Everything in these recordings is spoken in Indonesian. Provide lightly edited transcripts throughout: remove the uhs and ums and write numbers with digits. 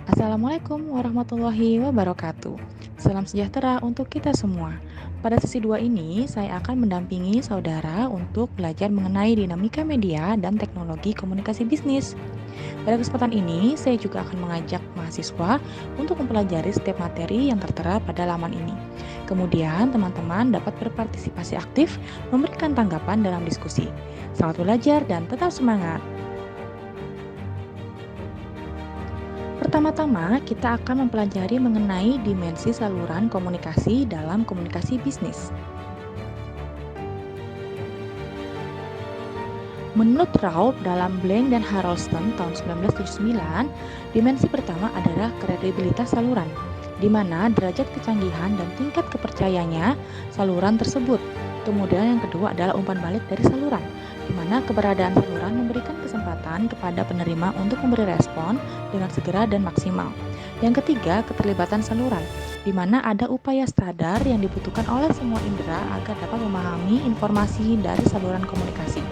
Assalamualaikum warahmatullahi wabarakatuh. Salam sejahtera untuk kita semua. Pada sesi 2 ini, saya akan mendampingi saudara untuk belajar mengenai dinamika media dan teknologi komunikasi bisnis. Pada kesempatan ini, saya juga akan mengajak mahasiswa untuk mempelajari setiap materi yang tertera pada laman ini. Kemudian, teman-teman dapat berpartisipasi aktif memberikan tanggapan dalam diskusi. Selamat belajar dan tetap semangat! Pertama-tama, kita akan mempelajari mengenai dimensi saluran komunikasi dalam komunikasi bisnis. Menurut Raup dalam Blank dan Harrelson tahun 1979, dimensi pertama adalah kredibilitas saluran, di mana derajat kecanggihan dan tingkat kepercayaannya saluran tersebut. Kemudian yang kedua adalah umpan balik dari saluran, di mana keberadaan saluran memberikan kesempatan kepada penerima untuk memberi respon dengan segera dan maksimal. Yang ketiga, keterlibatan saluran, di mana ada upaya sadar yang dibutuhkan oleh semua indera agar dapat memahami informasi dari saluran komunikasi.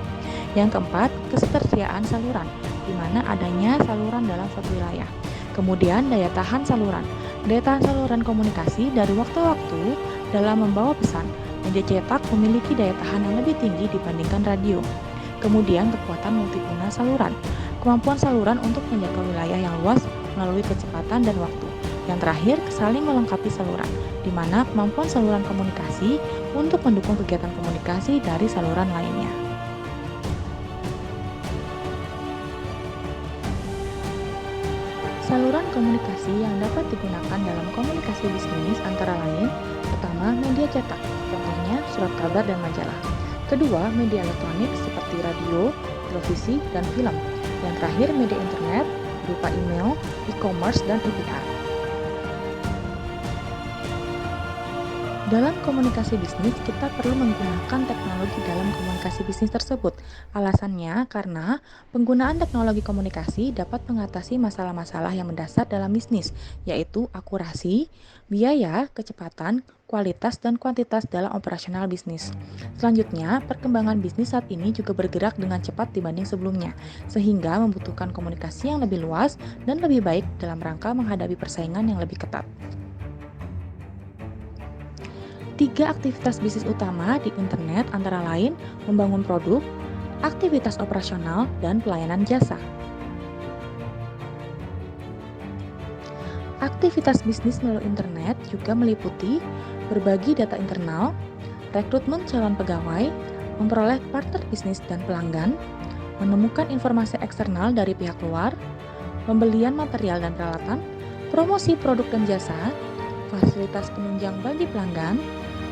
Yang keempat, ketersediaan saluran, di mana adanya saluran dalam suatu wilayah. Kemudian, daya tahan saluran. Daya tahan saluran komunikasi dari waktu-waktu dalam membawa pesan. Media cetak memiliki daya tahan yang lebih tinggi dibandingkan radio. Kemudian, kekuatan multiguna saluran. Kemampuan saluran untuk menjangkau wilayah yang luas melalui kecepatan dan waktu. Yang terakhir, saling melengkapi saluran, di mana kemampuan saluran komunikasi untuk mendukung kegiatan komunikasi dari saluran lainnya. Saluran komunikasi yang dapat digunakan dalam komunikasi bisnis antara lain, pertama, media cetak, contohnya surat kabar dan majalah. Kedua, media elektronik seperti radio, televisi, dan film. Yang terakhir, media internet berupa email, e-commerce, dan EPR. Dalam komunikasi bisnis, kita perlu menggunakan teknologi dalam komunikasi bisnis tersebut. Alasannya karena penggunaan teknologi komunikasi dapat mengatasi masalah-masalah yang mendasar dalam bisnis, yaitu akurasi, biaya, kecepatan, kualitas, dan kuantitas dalam operasional bisnis. Selanjutnya, perkembangan bisnis saat ini juga bergerak dengan cepat dibanding sebelumnya, sehingga membutuhkan komunikasi yang lebih luas dan lebih baik dalam rangka menghadapi persaingan yang lebih ketat. 3 aktivitas bisnis utama di internet antara lain membangun produk, aktivitas operasional, dan pelayanan jasa. Aktivitas bisnis melalui internet juga meliputi berbagi data internal, rekrutmen calon pegawai, memperoleh partner bisnis dan pelanggan, menemukan informasi eksternal dari pihak luar, pembelian material dan peralatan, promosi produk dan jasa, fasilitas penunjang bagi pelanggan,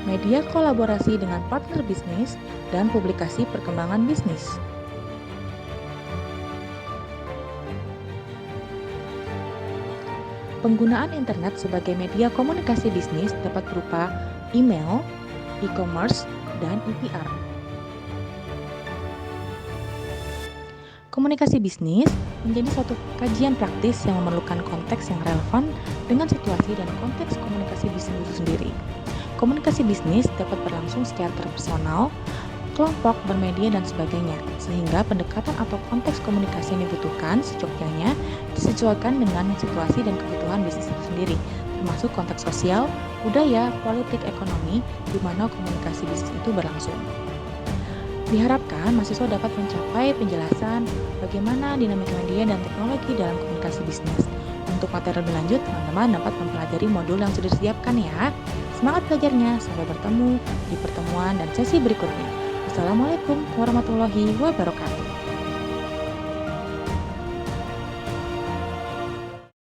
media kolaborasi dengan partner bisnis, dan publikasi perkembangan bisnis. Penggunaan internet sebagai media komunikasi bisnis dapat berupa email, e-commerce, dan EPR. Komunikasi bisnis menjadi suatu kajian praktis yang memerlukan konteks yang relevan dengan situasi dan konteks komunikasi bisnis itu sendiri. Komunikasi bisnis dapat berlangsung secara personal, kelompok, bermedia, dan sebagainya, sehingga pendekatan atau konteks komunikasi yang dibutuhkan secukupnya disesuaikan dengan situasi dan kebutuhan bisnis itu sendiri, termasuk konteks sosial, budaya, politik, ekonomi, di mana komunikasi bisnis itu berlangsung. Diharapkan mahasiswa dapat mencapai penjelasan bagaimana dinamika media dan teknologi dalam komunikasi bisnis. Untuk materi lebih lanjut, teman-teman dapat mempelajari modul yang sudah disiapkan ya. Semangat belajarnya, sampai bertemu di pertemuan dan sesi berikutnya. Wassalamualaikum warahmatullahi wabarakatuh.